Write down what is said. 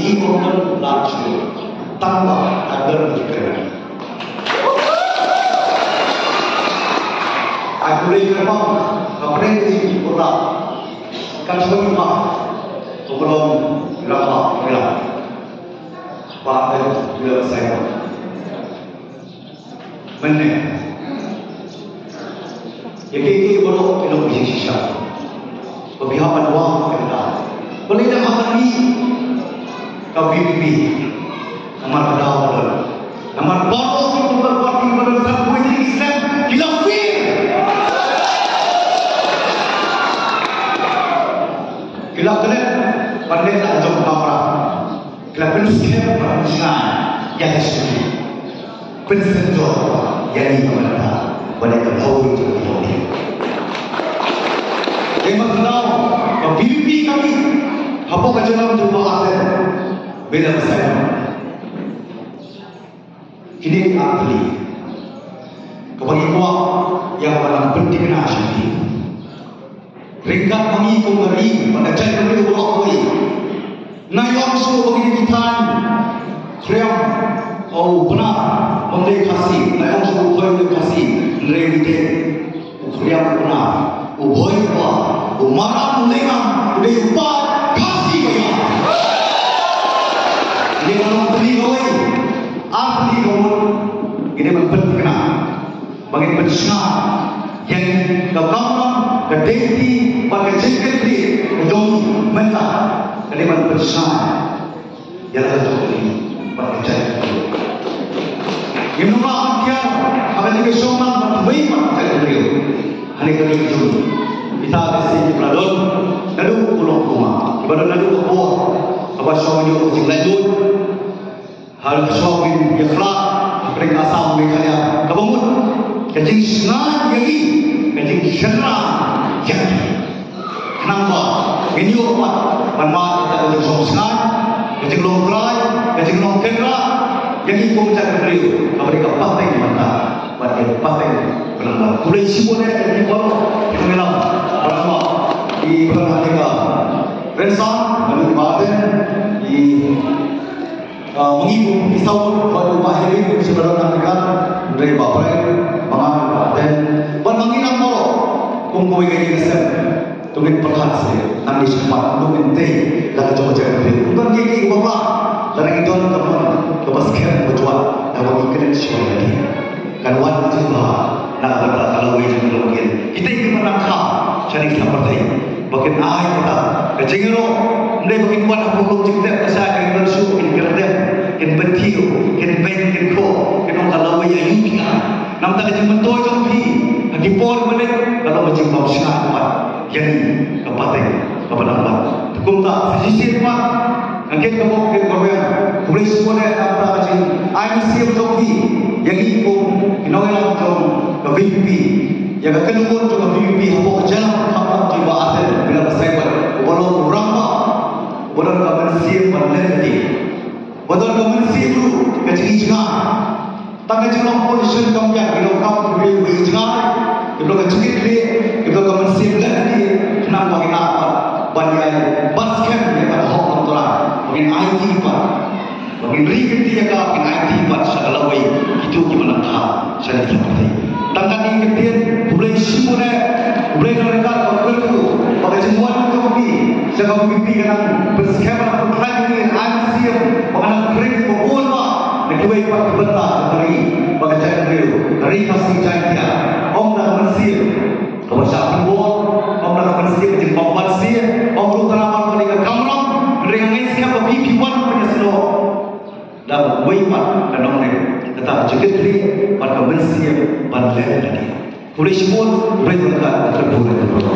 di momen langsung tanpa agar dikira. Aku boleh memang apa yang orang kan semua sebelum lama bilang apa yang saya mana yang baru kita bisa sisa kebihapan wang kita boleh dah makan ni kau bibi nomor kedua nomor baru itu berparti pada satu Islam khilafah. Kelak kelak pandai tak jauh kamera. Kelak pensiap perusahaan yang suci, pensentuh yang dimana pada tahu itu dia. Yang mengenal bibi kami, apa kajian jumpa akhir beda saya. Ini ahli kebagian yang dalam penting nasyid. Ringkat mengikum hari pada cara beliau berlaku. Naik suruh bagi kitan, kriam, benar, memberi kasih. Naik suruh bagi kasih, rengite, kriam benar, boy apa, marah mulaikan, udah upah kasih bagi. Ini kalau beli kawai, ahli kawai, ini penting bagi pensiap yang kau kedekti pada jengketi dong mentah kalimat besar yang terjadi pada jengketi yang nama dia akan dikesoman baik pada beliau hari kali itu kita kasih peladon lalu pulang rumah ibadah lalu ke bawah apa suaminya kucing lanjut hal suami yang kelak mereka asal mereka yang kebangun kecing senang lagi kecing senang jadi kenapa ini obat manfaat kita untuk sosial kecil longkrai kecil longkera yang itu mencari beliau mereka pakai mata pada pakai benar boleh simulasi ini baru mengelam bersama di perhatikan resan lalu badan di mengibu pisau pada mahiri sebenarnya mereka dari bapak mengambil dan bermanginan mau kumpul dengan Islam, tumin perkhas nanti sempat tumin teh dah coba cakap dia. Bukan gigi bapak, dari itu teman kebaskan berjuang, dah bagi kena sekolah lagi. Kan wan juga nak berada kalau ini mungkin kita ingin menangkap cari kita partai, bagian ayat kita. Kecingero, mulai bagian wan hukum kita pasal yang bersuh, yang kerja, yang bertiu, yang baik, yang ko, yang kalau yang yukinya, nampak macam mentua jombi. Di por balik kalau macam bau sinar kuat yang kepaten kepada Allah. Hukum tak sisir kuat. Angkat kebok ke korban. Boleh semua dah apa macam IMC joki yang ikut inoilang jom ke VP yang kedua juga VP apa jalan apa tiba asal bila bersahabat. Walau ramah walau kemensian berlenti. Walau kemensian itu kecil jangan. Tak kecil polisi kami yang kau beri jangan. Kita kecil dia, kita kemensian lagi, kenapa kita bandai basket mereka hok kontra, mungkin IT pak, mungkin riket dia kah, mungkin IT pak segala way itu gimana kah, saya tidak mengerti. Tangkap ini kemudian boleh simulasi, boleh mereka berlaku, pada semua itu kami, saya kami kan berskema pertandingan ansiam, mengenai kredit pembuat pak, negeri pak kebelah dari bagaimana beliau, dari kasih janjian. Om dah bersih, kebesaran buat, om dah bersih macam bawaan sih, om lu teramat mereka kamera, mereka ngiskan BP1 punya slow, dah weipat dan orang tetap cukup beri pada bersih pada level tadi. Polisi pun boleh mereka terbunuh.